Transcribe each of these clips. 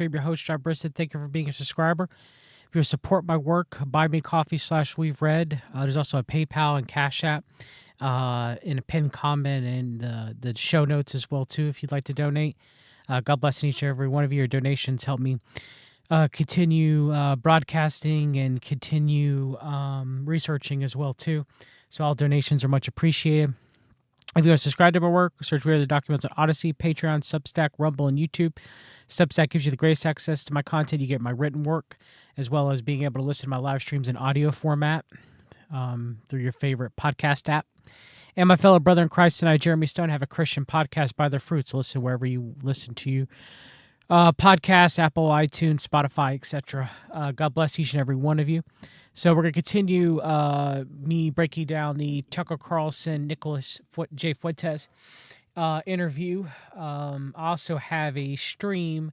I'm your host, John Brisset. Thank you for being a subscriber. If you support my work, buy me coffee/we've read. There's also a PayPal and Cash App in a pinned comment and the show notes as well too if you'd like to donate. God bless each and every one of you. Your donations help me continue broadcasting and continue researching as well too. So all donations are much appreciated. If you want to subscribe to my work, search for the documents on Odyssey, Patreon, Substack, Rumble, and YouTube. Substack gives you the greatest access to my content. You get my written work, as well as being able to listen to my live streams in audio format through your favorite podcast app. And my fellow brother in Christ and I, Jeremy Stone, have a Christian podcast, By Their Fruits. Listen wherever you listen to you. Podcasts, Apple, iTunes, Spotify, etc. God bless each and every one of you. So we're going to continue me breaking down the Tucker Carlson, Nicholas J. Fuentes interview. I also have a stream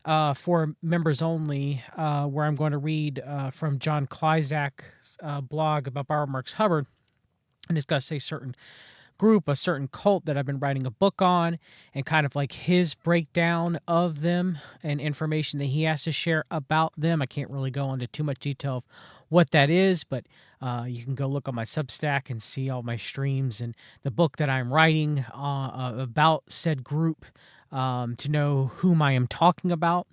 for members only where I'm going to read from John Kleizak's blog about Barbara Marx Hubbard and discuss a certain group, a certain cult that I've been writing a book on, and kind of like his breakdown of them and information that he has to share about them. I can't really go into too much detail of what that is, but you can go look on my Substack and see all my streams and the book that I'm writing about said group to know whom I am talking about.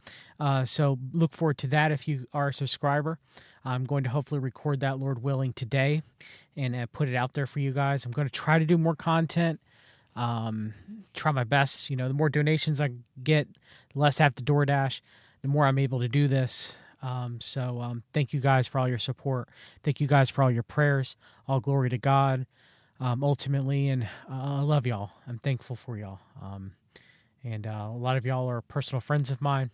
So look forward to that if you are a subscriber. I'm going to hopefully record that, Lord willing, today and put it out there for you guys. I'm going to try to do more content, try my best. You know, the more donations I get, the less I have to DoorDash, the more I'm able to do this. So thank you guys for all your support. Thank you guys for all your prayers. All glory to God, ultimately. And I love y'all. I'm thankful for y'all. And a lot of y'all are personal friends of mine.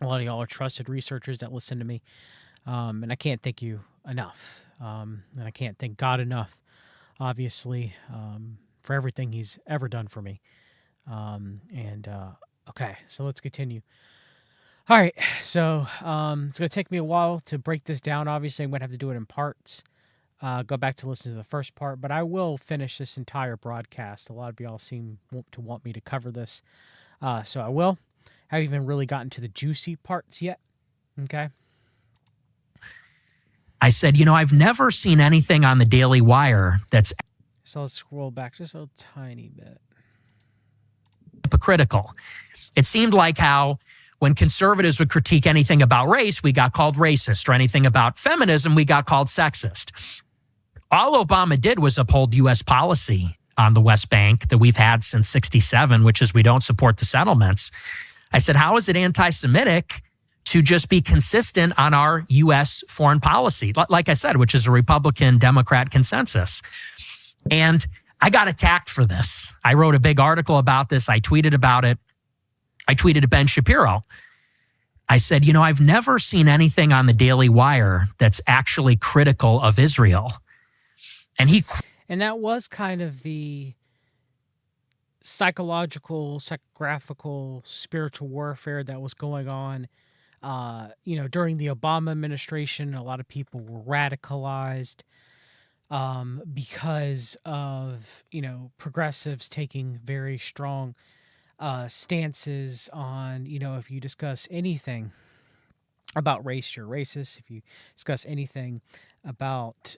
A lot of y'all are trusted researchers that listen to me. And I can't thank you enough. And I can't thank God enough, obviously, for everything he's ever done for me. Okay, so let's continue. All right, so it's going to take me a while to break this down. Obviously, I'm going to have to do it in parts. Go back to listen to the first part, but I will finish this entire broadcast. A lot of y'all seem to want me to cover this, so I will. I haven't even really gotten to the juicy parts yet, okay? I said, you know, I've never seen anything on the Daily Wire that's So let's scroll back just a tiny bit. hypocritical. It seemed like how when conservatives would critique anything about race, we got called racist, or anything about feminism, we got called sexist. All Obama did was uphold U.S. policy on the West Bank that we've had since 1967, which is we don't support the settlements. I said, how is it anti-Semitic to just be consistent on our U.S. foreign policy, like I said, which is a Republican-Democrat consensus? And I got attacked for this. I wrote a big article about this. I tweeted about it. I tweeted at Ben Shapiro. I said, you know, I've never seen anything on the Daily Wire that's actually critical of Israel. And that was kind of the psychological, psychographical, spiritual warfare that was going on during the Obama administration. A lot of people were radicalized because of, progressives taking very strong stances on, if you discuss anything about race, you're racist. If you discuss anything about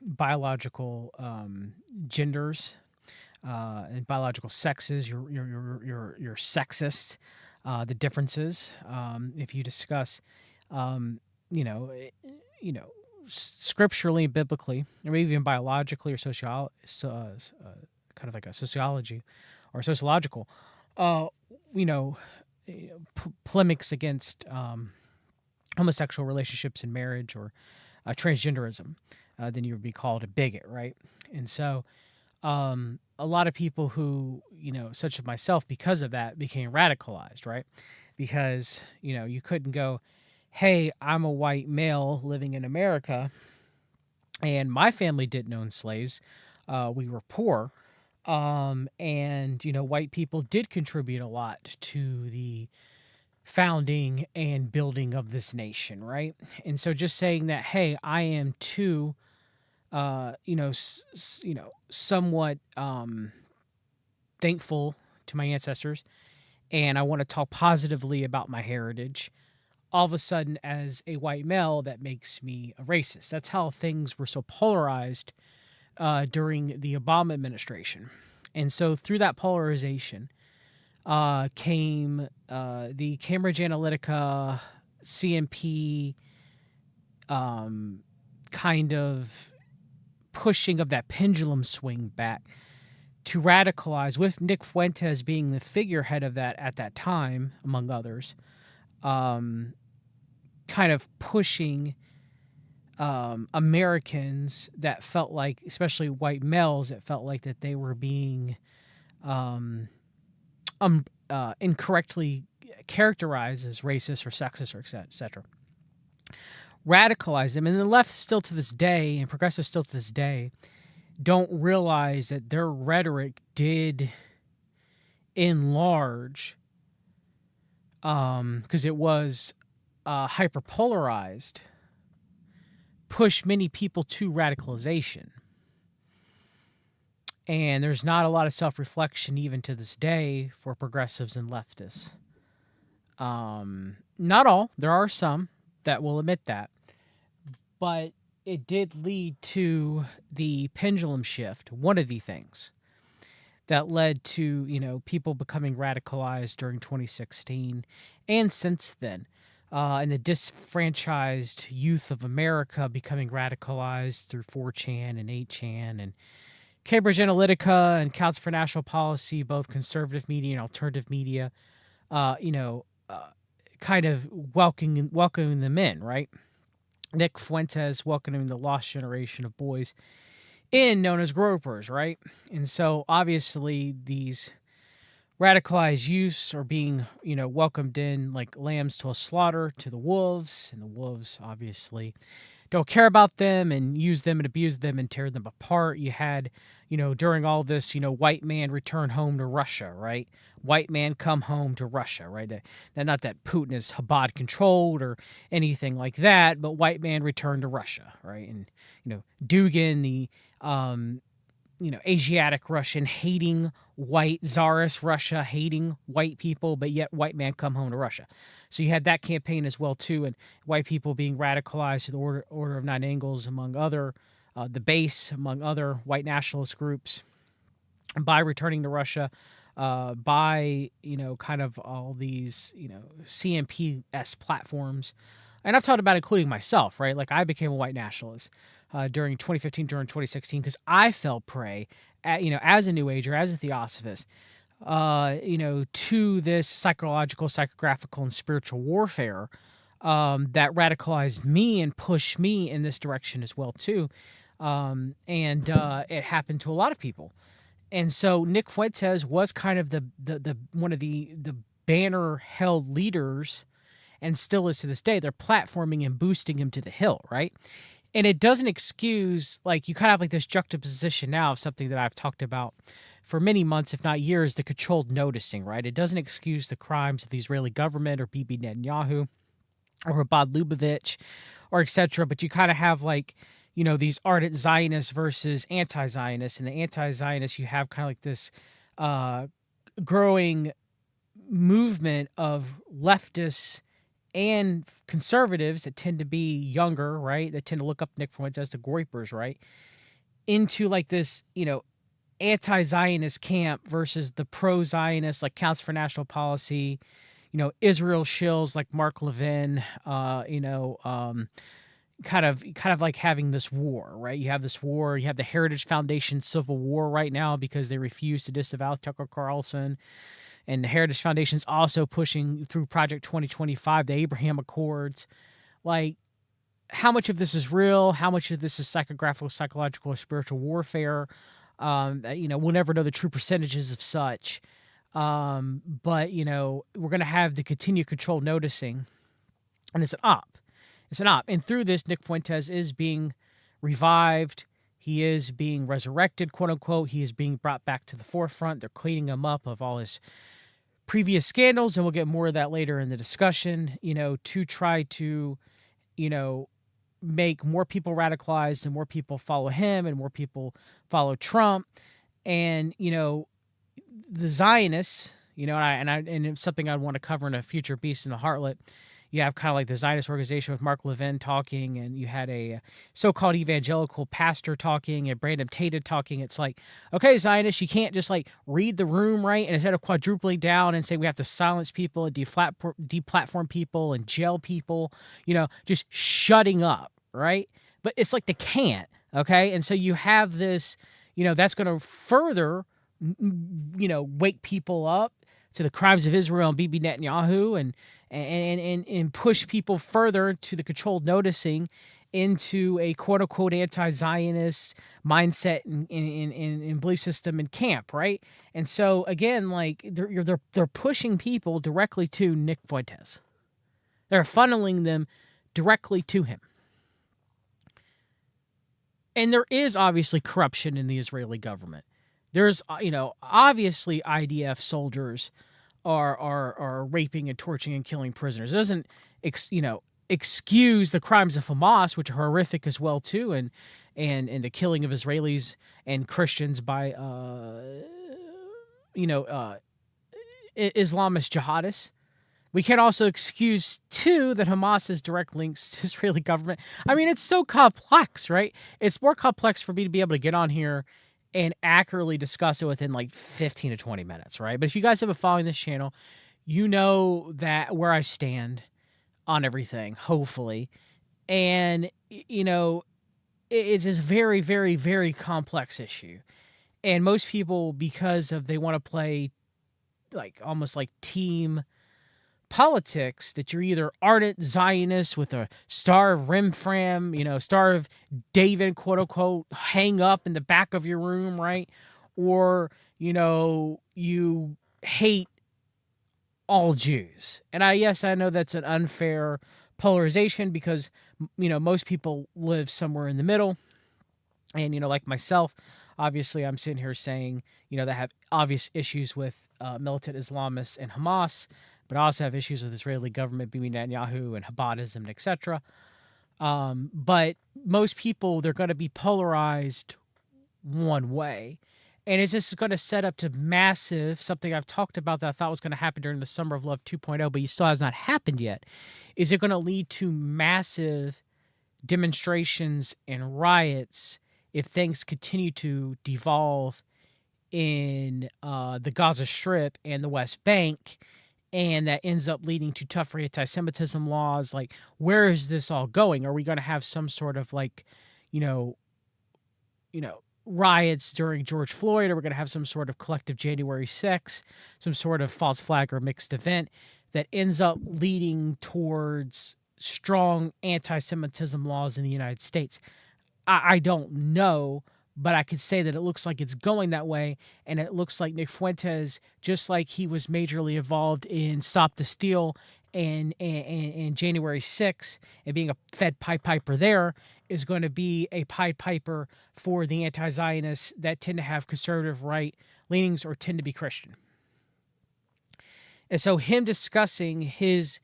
biological genders and biological sexes, you're sexist. The differences. If you discuss, scripturally, biblically, or maybe even biologically or kind of like a sociology or sociological, polemics against homosexual relationships in marriage or transgenderism, then you would be called a bigot, right? And so a lot of people who, such as myself, because of that, became radicalized, right? Because, you couldn't go, hey, I'm a white male living in America, and my family didn't own slaves. We were poor. And, white people did contribute a lot to the founding and building of this nation, right? And so just saying that, hey, I am too, somewhat thankful to my ancestors and I want to talk positively about my heritage, all of a sudden, as a white male, that makes me a racist. That's how things were so polarized during the Obama administration. And so through that polarization came the Cambridge Analytica, CMP kind of pushing of that pendulum swing back to radicalize, with Nick Fuentes being the figurehead of that at that time, among others, kind of pushing Americans that felt like, especially white males, that felt like that they were being incorrectly characterized as racist or sexist or et cetera. Radicalize them. And the left still to this day, and progressives still to this day, don't realize that their rhetoric did enlarge, because it was hyperpolarized, push many people to radicalization. And there's not a lot of self-reflection even to this day for progressives and leftists. Not all. There are some that will admit that. But it did lead to the pendulum shift, one of the things that led to, people becoming radicalized during 2016 and since then. And the disfranchised youth of America becoming radicalized through 4chan and 8chan and Cambridge Analytica and Council for National Policy, both conservative media and alternative media, kind of welcoming them in, right? Nick Fuentes welcoming the lost generation of boys in, known as gropers, right? And so obviously these radicalized youths are being, welcomed in like lambs to a slaughter to the wolves, and the wolves obviously don't care about them and use them and abuse them and tear them apart. You had, during all this, white man return home to Russia, right? White man come home to Russia, right? That not that Putin is Chabad controlled or anything like that, but white man returned to Russia, right? And, Dugin, the, Asiatic Russian, hating white czarist Russia, hating white people, but yet white man come home to Russia. So you had that campaign as well too, and white people being radicalized to the Order of Nine Angles, among other, the base, among other white nationalist groups, by returning to Russia, by kind of all these CMP-esque platforms. And I've talked about including myself, right? Like I became a white nationalist during 2015, during 2016, because I fell prey, as a New Ager, as a Theosophist, to this psychological, psychographical, and spiritual warfare that radicalized me and pushed me in this direction as well too. And it happened to a lot of people. And so Nick Fuentes was kind of the one of the banner held leaders, and still is to this day. They're platforming and boosting him to the hill, right? And it doesn't excuse, like, you kind of have like this juxtaposition now of something that I've talked about for many months, if not years, the controlled noticing, right? It doesn't excuse the crimes of the Israeli government or Bibi Netanyahu or Rabad Lubavitch or etc. But you kind of have like, these ardent Zionists versus anti-Zionists. And the anti-Zionists, you have kind of like this growing movement of leftists and conservatives that tend to be younger, right? That tend to look up Nick Fuentes as the Groypers, right? Into like this, anti-Zionist camp versus the pro-Zionist, like Council for National Policy, Israel shills like Mark Levin, kind of like having this war, right? You have this war. You have the Heritage Foundation civil war right now because they refuse to disavow Tucker Carlson. And the Heritage Foundation is also pushing through Project 2025, the Abraham Accords. Like, how much of this is real? How much of this is psychographical, psychological, or spiritual warfare? We'll never know the true percentages of such. But, we're going to have the continued controlled noticing. And it's an op. It's an op. And through this, Nick Fuentes is being revived. He is being resurrected, quote unquote. He is being brought back to the forefront. They're cleaning him up of all his previous scandals, and we'll get more of that later in the discussion, to try to, make more people radicalized and more people follow him and more people follow Trump. And, the Zionists, You know, and it's something I'd want to cover in a future Beast in the Heartlet. You have kind of like the Zionist organization with Mark Levin talking, and you had a so-called evangelical pastor talking, and Brandon Tate talking. It's like, okay, Zionists, you can't just like read the room, right? And instead of quadrupling down and say we have to silence people and deplatform people and jail people, you know, just shutting up, right? But it's like they can't, okay? And so you have this, you know, that's going to further, you know, wake people up to the crimes of Israel and Bibi Netanyahu, and push people further to the controlled noticing into a quote unquote anti-Zionist mindset and belief system and camp, right? And so again, like they're pushing people directly to Nick Fuentes. They're funneling them directly to him. And there is obviously corruption in the Israeli government. There's, you know, obviously IDF soldiers are raping and torturing and killing prisoners. It doesn't, excuse the crimes of Hamas, which are horrific as well too, and the killing of Israelis and Christians by, Islamist jihadists. We can also excuse, too, that Hamas has direct links to Israeli government. I mean, it's so complex, right? It's more complex for me to be able to get on here and accurately discuss it within like 15 to 20 minutes, right? But if you guys have been following this channel, you know that where I stand on everything, hopefully. And, you know, it's this very, very, very complex issue. And most people, because of they want to play like almost like team politics, that you're either ardent Zionist with a Star of Remphan, you know, Star of David, quote unquote, hang up in the back of your room, right? Or, you know, you hate all Jews. And I know that's an unfair polarization because, you know, most people live somewhere in the middle. And, you know, like myself, obviously I'm sitting here saying, you know, that have obvious issues with militant Islamists and Hamas, but I also have issues with Israeli government, Bibi Netanyahu, and Habbadism, etc. But most people, they're going to be polarized one way. And it's just going to set up to massive, something I've talked about that I thought was going to happen during the Summer of Love 2.0, but it still has not happened yet. Is it going to lead to massive demonstrations and riots if things continue to devolve in the Gaza Strip and the West Bank? And that ends up leading to tougher anti-Semitism laws. Like, where is this all going? Are we going to have some sort of like, you know, riots during George Floyd? Or we're going to have some sort of collective January 6th, some sort of false flag or mixed event that ends up leading towards strong anti-Semitism laws in the United States? I don't know. But I could say that it looks like it's going that way, and it looks like Nick Fuentes, just like he was majorly involved in Stop the Steal and January 6th and being a Fed Pied Piper there, is going to be a Pied Piper for the anti-Zionists that tend to have conservative right leanings or tend to be Christian. And so him discussing his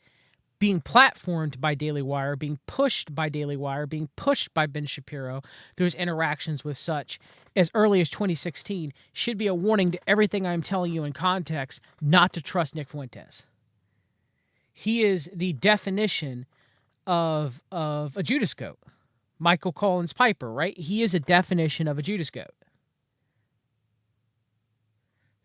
being platformed by Daily Wire, being pushed by Daily Wire, being pushed by Ben Shapiro through his interactions with such as early as 2016 should be a warning to everything I'm telling you in context not to trust Nick Fuentes. He is the definition of a Judas goat. Michael Collins Piper, right? He is a definition of a Judas goat.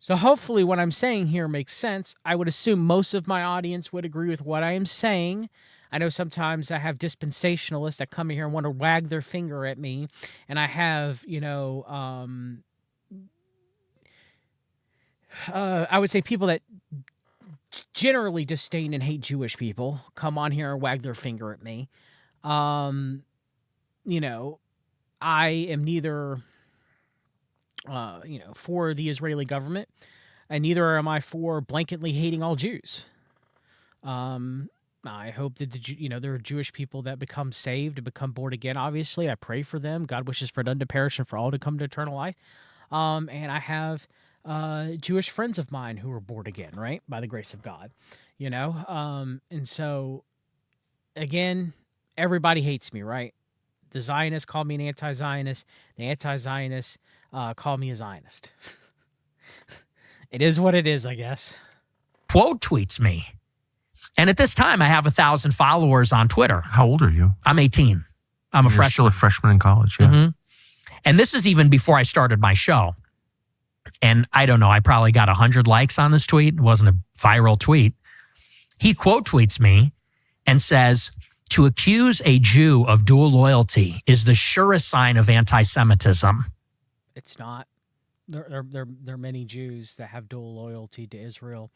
So hopefully what I'm saying here makes sense. I would assume most of my audience would agree with what I am saying. I know sometimes I have dispensationalists that come here and want to wag their finger at me. And I have, I would say people that generally disdain and hate Jewish people come on here and wag their finger at me. I am neither for the Israeli government, and neither am I for blanketly hating all Jews. I hope that there are Jewish people that become saved and become born again. Obviously, I pray for them. God wishes for none to perish and for all to come to eternal life. And I have Jewish friends of mine who are born again, right, by the grace of God. And so again, everybody hates me, right? The Zionists call me an anti-Zionist. The anti-Zionists call me a Zionist. It is what it is, I guess. quote tweets me. And at this time, I have 1,000 followers on Twitter. How old are you? I'm 18. I'm a freshman. You're still a freshman in college, yeah. Mm-hmm. And this is even before I started my show. And I don't know, I probably got 100 likes on this tweet. It wasn't a viral tweet. He quote tweets me and says, to accuse a Jew of dual loyalty is the surest sign of anti-Semitism. It's not. There are many Jews that have dual loyalty to Israel.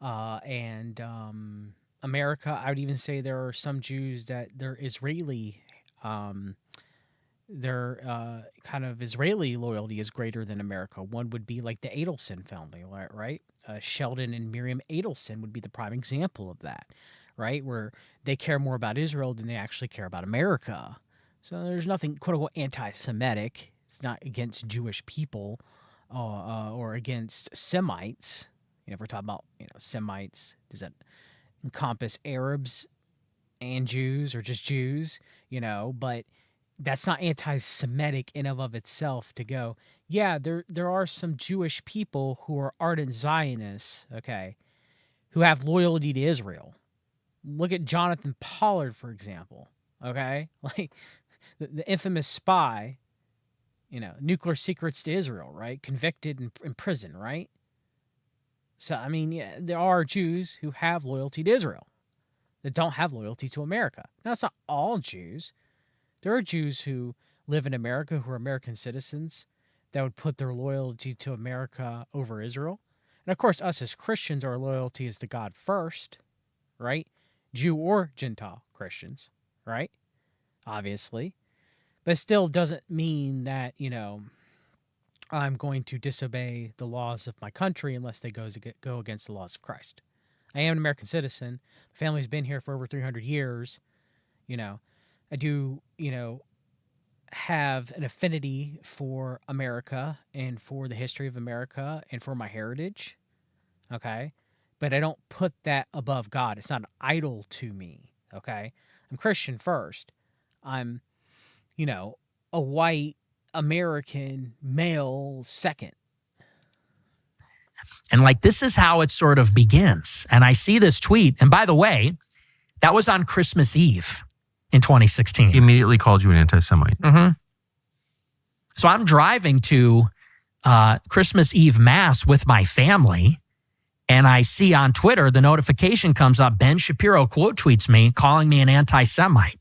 And America, I would even say there are some Jews that they're Israeli, their kind of Israeli loyalty is greater than America. One would be like the Adelson family, right? Sheldon and Miriam Adelson would be the prime example of that, right? Where they care more about Israel than they actually care about America. So there's nothing, quote unquote, anti-Semitic. It's not against Jewish people or against Semites. If we're talking about, Semites, does that encompass Arabs and Jews or just Jews? But that's not anti-Semitic in and of itself to go, yeah, there are some Jewish people who are ardent Zionists, okay, who have loyalty to Israel. Look at Jonathan Pollard, for example, okay? Like the infamous spy, nuclear secrets to Israel, right? Convicted in prison, right? So, I mean, yeah, there are Jews who have loyalty to Israel that don't have loyalty to America. Now, it's not all Jews. There are Jews who live in America who are American citizens that would put their loyalty to America over Israel. And, of course, us as Christians, our loyalty is to God first, right? Jew or Gentile Christians, right? Obviously. But it still doesn't mean that, I'm going to disobey the laws of my country unless they go against the laws of Christ. I am an American citizen. My family's been here for over 300 years. I do, have an affinity for America and for the history of America and for my heritage. Okay? But I don't put that above God. It's not an idol to me. Okay? I'm Christian first. I'm, a white American male second. And this is how it sort of begins. And I see this tweet. And by the way, that was on Christmas Eve in 2016. He immediately called you an anti-Semite. Mm-hmm. So I'm driving to Christmas Eve Mass with my family. And I see on Twitter, the notification comes up, Ben Shapiro quote tweets me, calling me an anti-Semite.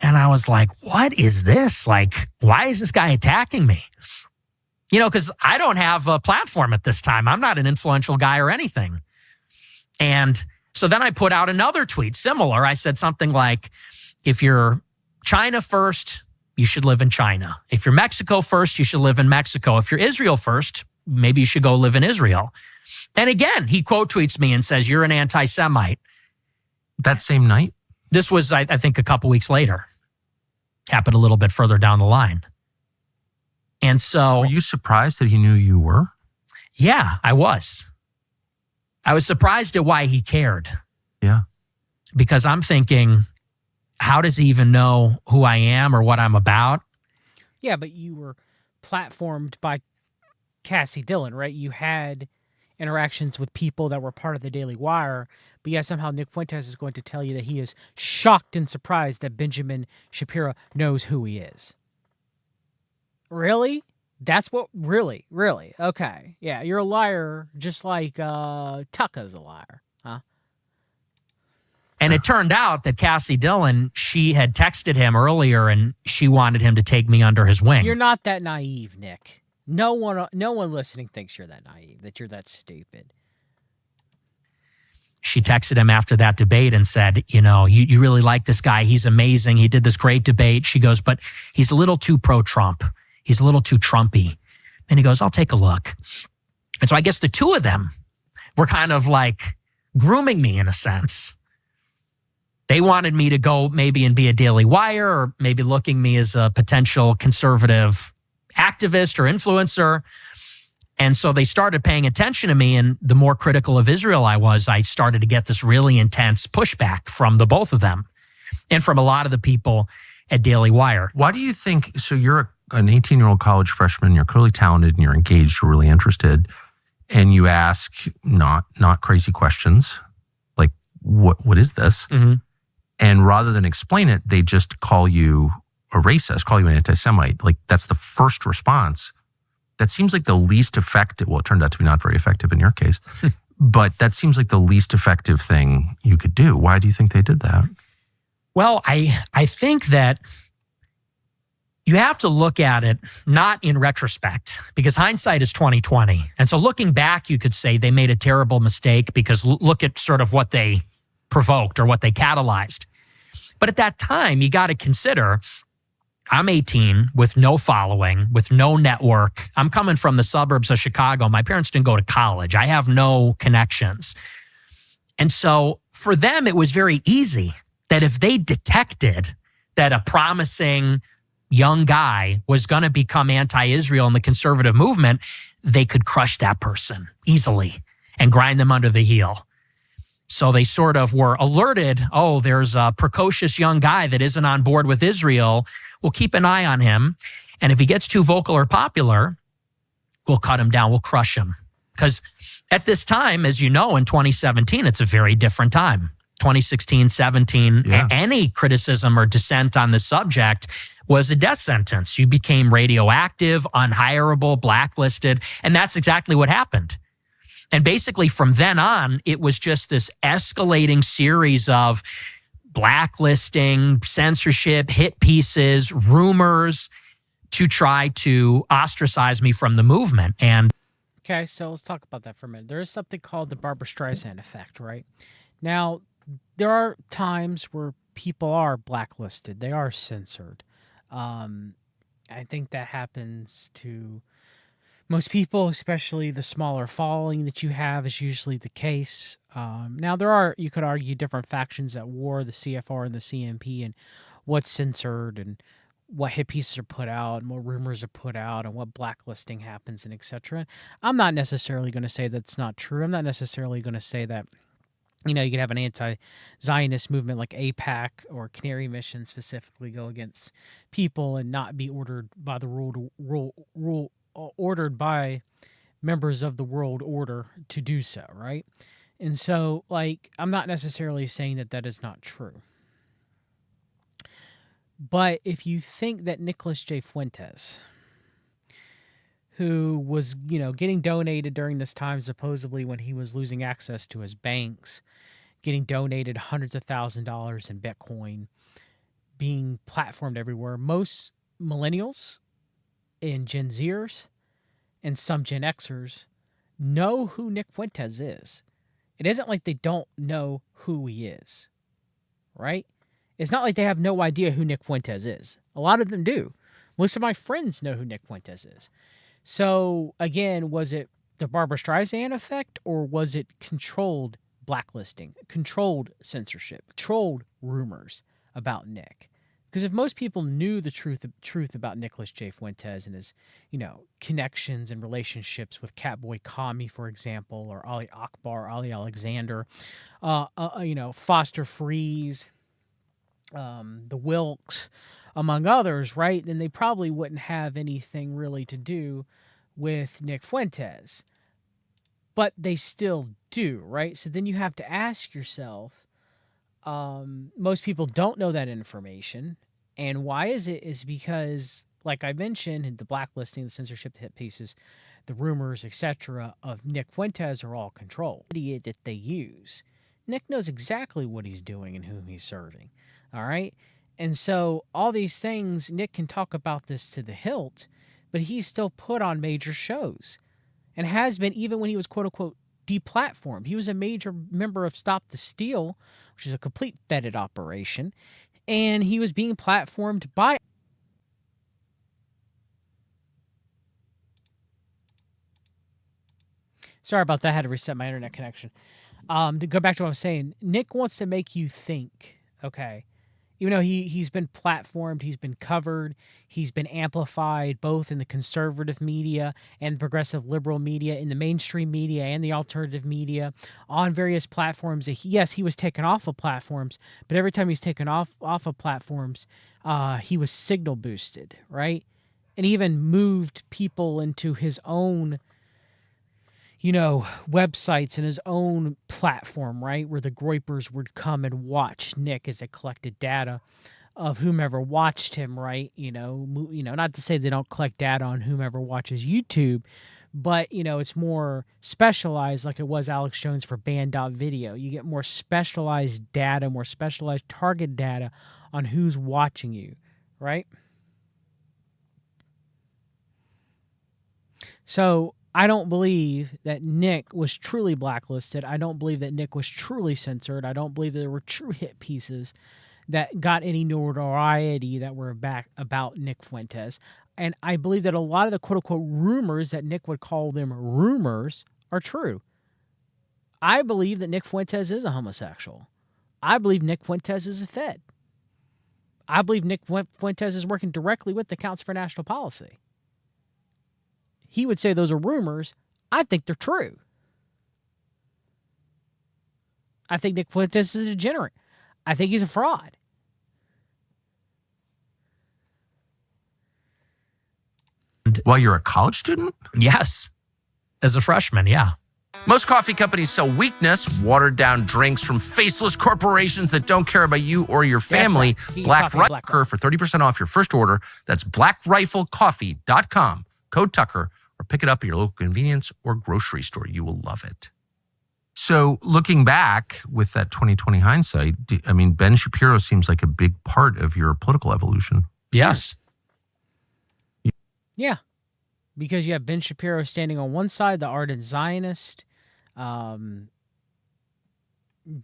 And I was like, what is this? Why is this guy attacking me? Because I don't have a platform at this time. I'm not an influential guy or anything. And so then I put out another tweet similar. I said something like, if you're China first, you should live in China. If you're Mexico first, you should live in Mexico. If you're Israel first, maybe you should go live in Israel. And again, he quote tweets me and says, you're an anti-Semite. That same night? This was, I think, a couple weeks later. Happened a little bit further down the line. And so... Were you surprised that he knew you were? Yeah, I was. I was surprised at why he cared. Yeah. Because I'm thinking, how does he even know who I am or what I'm about? Yeah, but you were platformed by Cassie Dillon, right? You had interactions with people that were part of the Daily Wire, but yet somehow Nick Fuentes is going to tell you that he is shocked and surprised that Benjamin Shapiro knows who he is. Really? That's what, really? Okay. Yeah, you're a liar just like Tucka's a liar, huh? And it turned out that Cassie Dillon, she had texted him earlier and she wanted him to take me under his wing. You're not that naive, Nick. No one listening thinks you're that naive, that you're that stupid. She texted him after that debate and said, you really like this guy. He's amazing. He did this great debate. She goes, but he's a little too pro-Trump. He's a little too Trumpy. And he goes, I'll take a look. And so I guess the two of them were kind of grooming me in a sense. They wanted me to go maybe and be a Daily Wire or maybe looking me as a potential conservative activist or influencer. And so they started paying attention to me. And the more critical of Israel I was, I started to get this really intense pushback from the both of them and from a lot of the people at Daily Wire. Why do you think, so you're an 18-year-old college freshman, you're clearly talented and you're engaged, you're really interested. and you ask not crazy questions like what is this? Mm-hmm. And rather than explain it, they just call you a racist, call you an anti-Semite. Like that's the first response. That seems like the least effective. Well, it turned out to be not very effective in your case, but that seems like the least effective thing you could do. Why do you think they did that? Well, I think that you have to look at it not in retrospect, because hindsight is 20/20. And so looking back, you could say they made a terrible mistake because look at sort of what they provoked or what they catalyzed. But at that time, you got to consider, I'm 18 with no following, with no network. I'm coming from the suburbs of Chicago. My parents didn't go to college. I have no connections. And so for them, it was very easy that if they detected that a promising young guy was going to become anti-Israel in the conservative movement, they could crush that person easily and grind them under the heel. So they sort of were alerted, oh, there's a precocious young guy that isn't on board with Israel. We'll keep an eye on him. And if he gets too vocal or popular, we'll cut him down. We'll crush him. Because at this time, as you know, in 2017, it's a very different time. 2016, 17, any criticism or dissent on the subject was a death sentence. You became radioactive, unhireable, blacklisted, and that's exactly what happened. And basically from then on, it was just this escalating series of blacklisting, censorship, hit pieces, rumors to try to ostracize me from the movement. And Okay, so let's talk about that for a minute. There is something called the Barbara Streisand effect, right? Now, there are times where people are blacklisted. They are censored. I think that happens to most people, especially the smaller following that you have is usually the case. Now, there are, you could argue, different factions at war, the CFR and the CMP, and what's censored and what hit pieces are put out and what rumors are put out and what blacklisting happens and etc. I'm not necessarily going to say that's not true. I'm not necessarily going to say that, you know, you could have an anti-Zionist movement like AIPAC or Canary Mission specifically go against people and not be ordered by the ordered by members of the world order to do so, right? And so, like, I'm not necessarily saying that that is not true. But if you think that Nicholas J. Fuentes, who was, you know, getting donated during this time, supposedly when he was losing access to his banks, getting donated hundreds of $1,000s in Bitcoin, being platformed everywhere, most millennials and Gen Zers and some Gen Xers know who Nick Fuentes is. It isn't like they don't know who he is, right? It's not like they have no idea who Nick Fuentes is. A lot of them do. Most of my friends know who Nick Fuentes is. So, again, was it the Barbara Streisand effect, or was it controlled blacklisting, controlled censorship, controlled rumors about Nick? Because if most people knew the truth about Nicholas J. Fuentes and his, you know, connections and relationships with Catboy Kami, for example, or Ali Akbar, Ali Alexander, you know, Foster Freeze, the Wilkes, among others, right? Then they probably wouldn't have anything really to do with Nick Fuentes. But they still do, right? So then you have to ask yourself, most people don't know that information. And why is it? Is because, like I mentioned, the blacklisting, the censorship, the hit pieces, the rumors, etc. of Nick Fuentes are all controlled. The idiot that they use. Nick knows exactly what he's doing and whom he's serving. All right? And so all these things, Nick can talk about this to the hilt, but he's still put on major shows and has been even when he was quote-unquote deplatformed. He was a major member of Stop the Steal, which is a complete vetted operation, and he was being platformed by... Sorry about that. I had to reset my internet connection. To go back to what I was saying, Nick wants to make you think, okay, even though he's been platformed, he's been covered, he's been amplified both in the conservative media and progressive liberal media, in the mainstream media and the alternative media, on various platforms. Yes, he was taken off of platforms, but every time he's taken off of platforms, he was signal boosted, right? And even moved people into his own, websites and his own platform, right, where the Groypers would come and watch Nick as it collected data of whomever watched him, right? Not to say they don't collect data on whomever watches YouTube, but it's more specialized, like it was Alex Jones for band.video. You get more specialized data, more specialized target data on who's watching you, right? So I don't believe that Nick was truly blacklisted. I don't believe that Nick was truly censored. I don't believe there were true hit pieces that got any notoriety that were back about Nick Fuentes. And I believe that a lot of the quote-unquote rumors that Nick would call them rumors are true. I believe that Nick Fuentes is a homosexual. I believe Nick Fuentes is a Fed. I believe Nick Fuentes is working directly with the Council for National Policy. He would say those are rumors. I think they're true. I think Nick Fuentes is a degenerate. I think he's a fraud. While you're a college student? Yes. As a freshman, yeah. Most coffee companies sell weakness, watered-down drinks from faceless corporations that don't care about you or your family. Right. Black Rifle for 30% off your first order. That's blackriflecoffee.com. Code Tucker, or pick it up at your local convenience or grocery store. You will love it. So looking back with that 2020 hindsight, Ben Shapiro seems like a big part of your political evolution. Yes. Yeah. Because you have Ben Shapiro standing on one side, the ardent Zionist,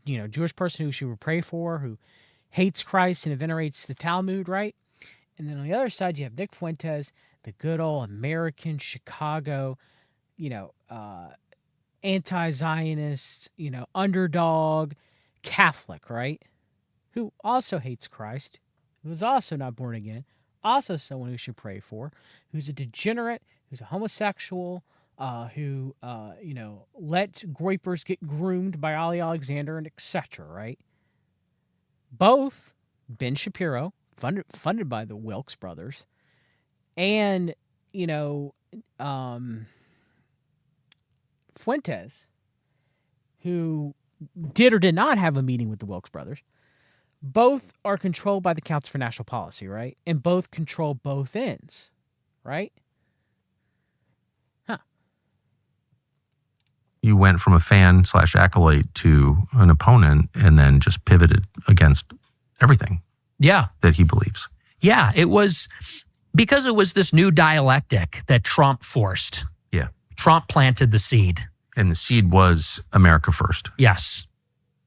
Jewish person who she would pray for, who hates Christ and venerates the Talmud, right? And then on the other side, you have Nick Fuentes, the good old American Chicago, anti-Zionist, underdog Catholic, right? Who also hates Christ, who is also not born again, also someone who should pray for, who's a degenerate, who's a homosexual, who let Groypers get groomed by Ali Alexander and etc., right? Both Ben Shapiro, funded by the Wilkes brothers, and, Fuentes, who did or did not have a meeting with the Wilkes brothers, both are controlled by the Council for National Policy, right? And both control both ends, right? Huh. You went from a fan/acolyte to an opponent and then just pivoted against everything. Yeah. That he believes. Yeah, it was because it was this new dialectic that Trump forced. Yeah. Trump planted the seed. And the seed was America first. Yes.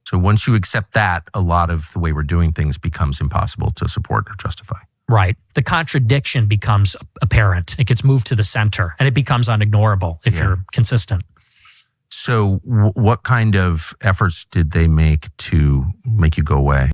So once you accept that, a lot of the way we're doing things becomes impossible to support or justify. Right. The contradiction becomes apparent. It gets moved to the center and it becomes unignorable if you're consistent. So what kind of efforts did they make to make you go away?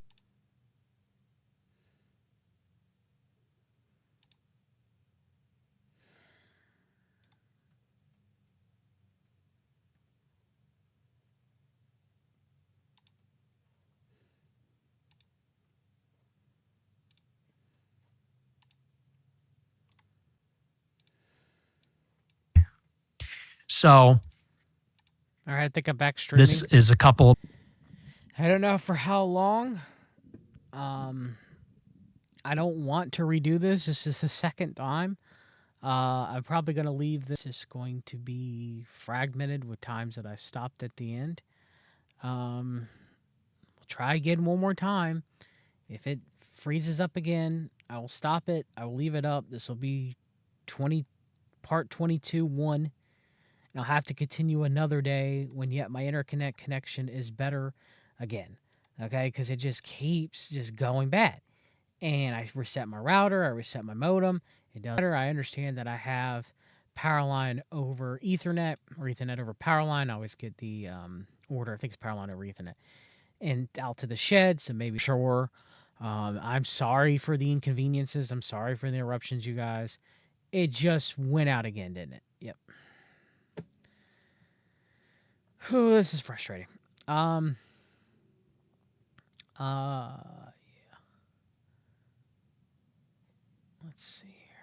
So, all right, I think I'm back streaming. This is a couple. I don't know for how long. I don't want to redo this. This is the second time. I'm probably going to leave this. It's going to be fragmented with times that I stopped at the end. We'll try again one more time. If it freezes up again, I will stop it. I will leave it up. This will be part 22-1. And I'll have to continue another day when yet my internet connection is better again. Okay? Because it just keeps just going bad. And I reset my router. I reset my modem. It does better. I understand that I have Powerline over Ethernet or Ethernet over Powerline. I always get the order. I think it's Powerline over Ethernet. And out to the shed, so maybe sure. I'm sorry for the inconveniences. I'm sorry for the interruptions, you guys. It just went out again, didn't it? Yep. Whew, this is frustrating. Yeah. Let's see here.